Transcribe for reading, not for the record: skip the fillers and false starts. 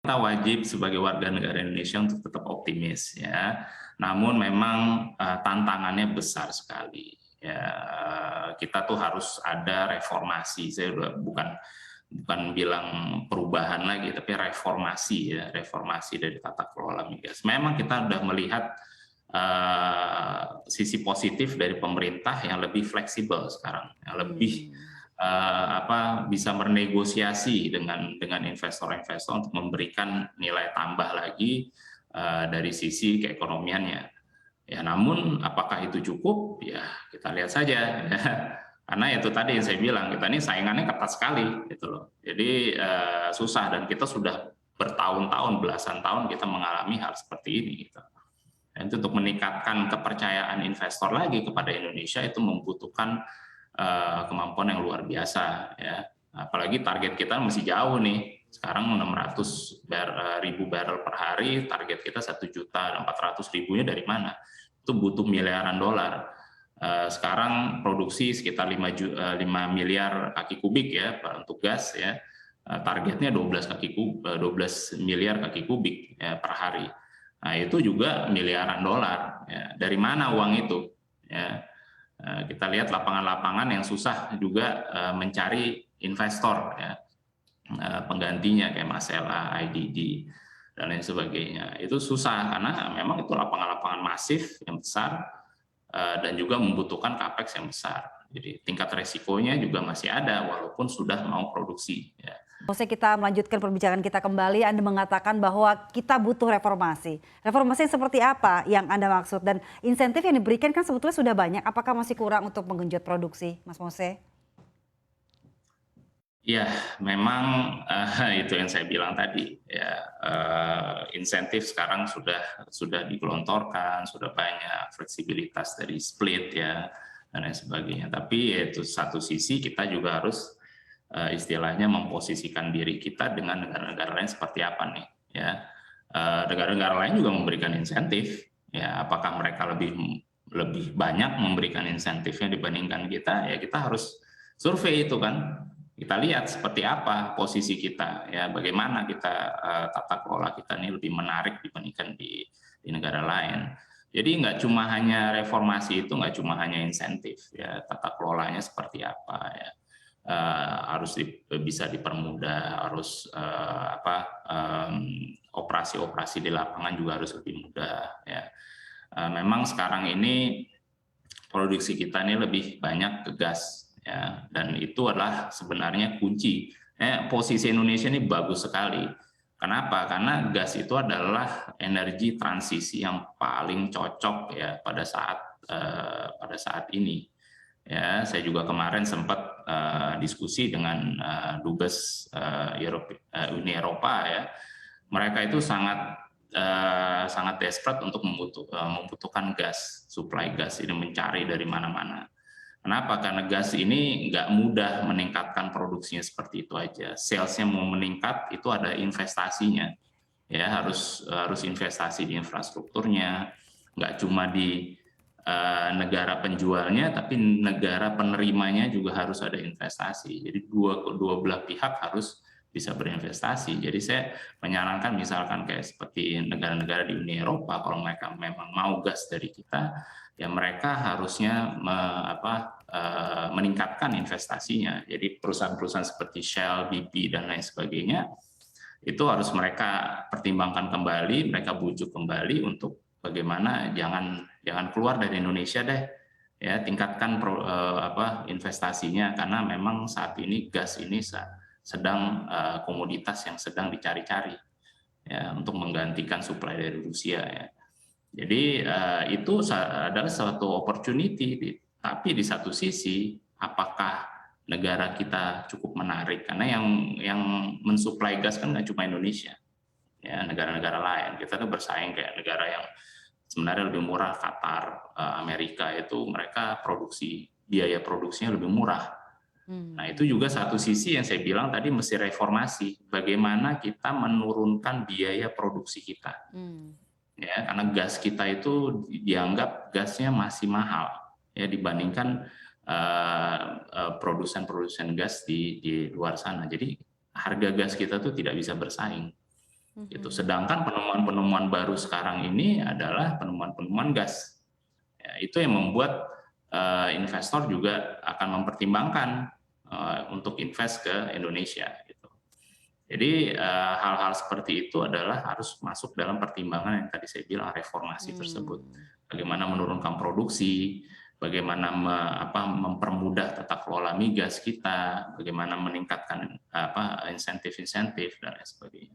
Kita wajib sebagai warga negara Indonesia untuk tetap optimis ya. Namun memang tantangannya besar sekali. Ya, kita tuh harus ada reformasi. Saya udah bukan bilang perubahan lagi, tapi reformasi ya, reformasi dari tata kelola migas. Memang kita udah melihat sisi positif dari pemerintah yang lebih fleksibel sekarang, yang lebih bisa bernegosiasi dengan investor-investor untuk memberikan nilai tambah lagi dari sisi keekonomiannya. Ya, namun apakah itu cukup? Ya, kita lihat saja. Ya. Karena itu tadi yang saya bilang, kita ini saingannya ketat sekali, gitu loh. Jadi susah dan kita sudah bertahun-tahun, belasan tahun kita mengalami hal seperti ini. Gitu. Dan itu untuk meningkatkan kepercayaan investor lagi kepada Indonesia itu membutuhkan kemampuan yang luar biasa ya. Apalagi target kita masih jauh nih. Sekarang 600.000 barrel per hari, target kita 1.400.000-nya dari mana? Itu butuh miliaran dolar. Sekarang produksi sekitar 5 miliar kaki kubik ya untuk gas ya. Targetnya 12 miliar kaki kubik ya, per hari. Nah, itu juga miliaran dolar ya. Dari mana uang itu? Ya. Kita lihat lapangan-lapangan yang susah juga mencari investor ya, penggantinya kayak Masela, IDD dan lain sebagainya. Itu susah karena memang itu lapangan-lapangan masif yang besar dan juga membutuhkan capex yang besar. Jadi tingkat resikonya juga masih ada walaupun sudah mau produksi ya. Usai kita melanjutkan perbincangan kita kembali, Anda mengatakan bahwa kita butuh reformasi. Reformasi seperti apa yang Anda maksud? Dan insentif yang diberikan kan sebetulnya sudah banyak. Apakah masih kurang untuk menggenjot produksi, Mas Mose? Ya, memang itu yang saya bilang tadi. Ya, insentif sekarang sudah digelontorkan, sudah banyak fleksibilitas dari split ya dan lain sebagainya. Tapi itu satu sisi kita juga harus istilahnya memposisikan diri kita dengan negara-negara lain seperti apa nih ya. Negara-negara lain juga memberikan insentif ya, apakah mereka lebih banyak memberikan insentifnya dibandingkan kita, ya kita harus survei itu kan, kita lihat seperti apa posisi kita ya, bagaimana kita tata kelola kita ini lebih menarik dibandingkan di negara lain. Jadi nggak cuma hanya reformasi itu, nggak cuma hanya insentif ya, tata kelolanya seperti apa ya. Harus bisa dipermudah, harus operasi-operasi di lapangan juga harus lebih mudah ya. Memang sekarang ini produksi kita ini lebih banyak ke gas ya, dan itu adalah sebenarnya kunci. Posisi Indonesia ini bagus sekali. Kenapa? Karena gas itu adalah energi transisi yang paling cocok ya pada saat ini. Ya, saya juga kemarin sempat diskusi dengan Dubes Uni Eropa ya. Mereka itu sangat desperate untuk membutuhkan gas, suplai gas ini mencari dari mana-mana. Kenapa? Karena gas ini nggak mudah meningkatkan produksinya seperti itu aja. Salesnya mau meningkat itu ada investasinya, ya harus investasi di infrastrukturnya, nggak cuma di negara penjualnya, tapi negara penerimanya juga harus ada investasi. Jadi dua belah pihak harus bisa berinvestasi. Jadi saya menyarankan misalkan kayak seperti negara-negara di Uni Eropa, kalau mereka memang mau gas dari kita, ya mereka harusnya meningkatkan investasinya. Jadi perusahaan-perusahaan seperti Shell, BP dan lain sebagainya itu harus mereka pertimbangkan kembali, mereka bujuk kembali untuk bagaimana jangan keluar dari Indonesia deh ya, tingkatkan investasinya karena memang saat ini gas ini sedang komoditas yang sedang dicari-cari ya untuk menggantikan suplai dari Rusia ya. Jadi itu adalah suatu opportunity, tapi di satu sisi apakah negara kita cukup menarik, karena yang mensuplai gas kan nggak cuma Indonesia ya, negara-negara lain. Kita tuh bersaing kayak negara yang sebenarnya lebih murah, Qatar, Amerika, itu mereka biaya produksinya lebih murah. Nah, itu juga satu sisi yang saya bilang tadi mesti reformasi, bagaimana kita menurunkan biaya produksi kita. Ya, karena gas kita itu dianggap gasnya masih mahal ya dibandingkan produsen-produsen gas di luar sana. Jadi harga gas kita tuh tidak bisa bersaing. gitu. Mhm. Sedangkan penemuan-penemuan baru sekarang ini adalah penemuan-penemuan gas. Ya, itu yang membuat investor juga akan mempertimbangkan untuk invest ke Indonesia gitu. Jadi hal-hal seperti itu adalah harus masuk dalam pertimbangan yang tadi saya bilang reformasi tersebut. Mmm. Bagaimana menurunkan produksi, bagaimana mempermudah tata kelola migas kita, bagaimana meningkatkan insentif-insentif dan lain sebagainya.